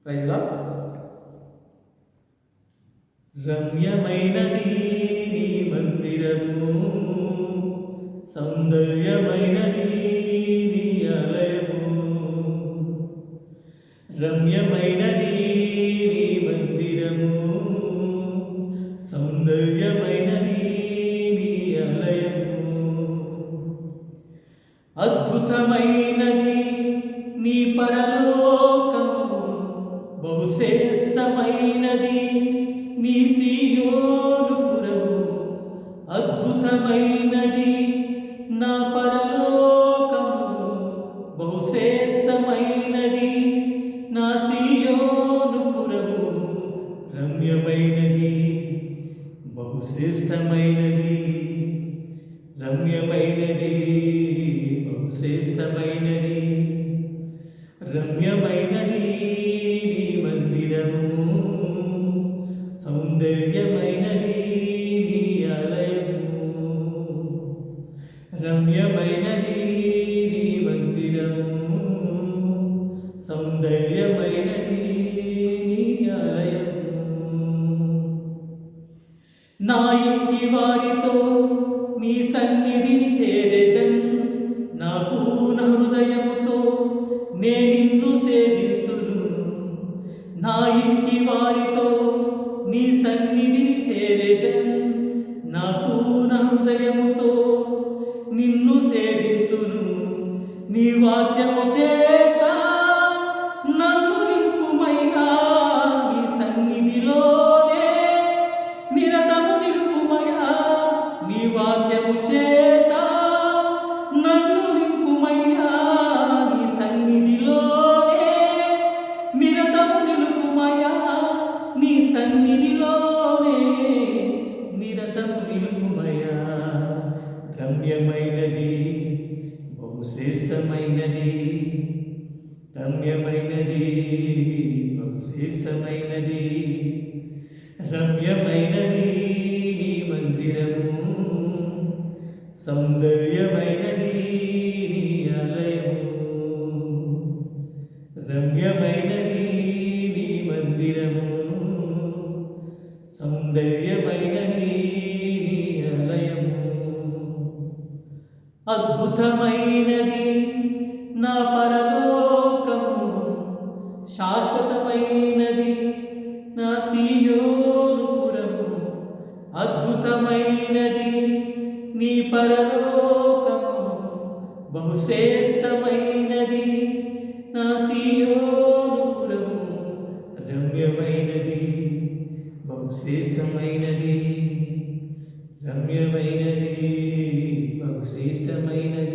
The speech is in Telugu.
Praise lord. రమ్యమైనది నీ మందిరము, సౌందర్యమైనది నీ ఆలయము. రమ్యమైనది నీ మందిరము, సౌందర్యమైనది నీ ఆలయము. అద్భుతమైనది నీ పరలోకము, బహుశ్రేష్టమైనది నీ సీయోనుపురము. అద్భుతమైనది నా పరలోకము, బహుశ్రేష్టమైనది నా సీయోనుపురము. రమ్యమైనది, బహుశ్రేష్టమైనది, రమ్యమైనది, బహుశ్రేష్టమైనది. రమ్యమైనది నీ మందిరము, సౌందర్యమైనది నీ ఆలయము. రమ్యమైనది నీ మందిరము, సౌందర్యమైనది నీ ఆలయము. నా ఇంటి వారితో నీ సన్నిధిని చేరెదన్, నా పూర్ణ హృదయముతో నే నిన్ను సేవింతును. నా ఇంటి వారితో నీ సన్నిధిని చేరెదన్, నా పూర్ణ హృదయముతో నిన్ను సేవింతును. నీ వాక్యము చేత నన్ను నింపుమయ్యా, నీ సన్నిధిలోనే నిరతము నిలుపుమయ్యా. నీ వాక్యము చేత నన్ను నింపుమయ్యా, నీ సన్నిధిలోనే నిరతము నిలుపుమయ్యా. నీ సన్నిధిలోనే నిరతము నిలుపుమయ్యా. రమ్యమైనది, బహుశ్రేష్టమైనది, రమ్యమైనది, బహుశ్రేష్టమైనది. రమ్యమైనది నీ మందిరము, సౌందర్యమైనది నీ ఆలయము. రమ్యమైనది నీ మందిరము, సౌందర్యమైనది నీ ఆలయము. అద్భుతమైనది నా పరలోకము, శాశ్వతమైనది నా సీయోనుపురము. అద్భుతమైనది నీ పరలోకము, బహుశ్రేష్టమైనది నా సీయోనుపురము. రమ్యమైనది, బహుశ్రేష్టమైనది, రమ్యమైనది, బహుశ్రేష్టమైనది.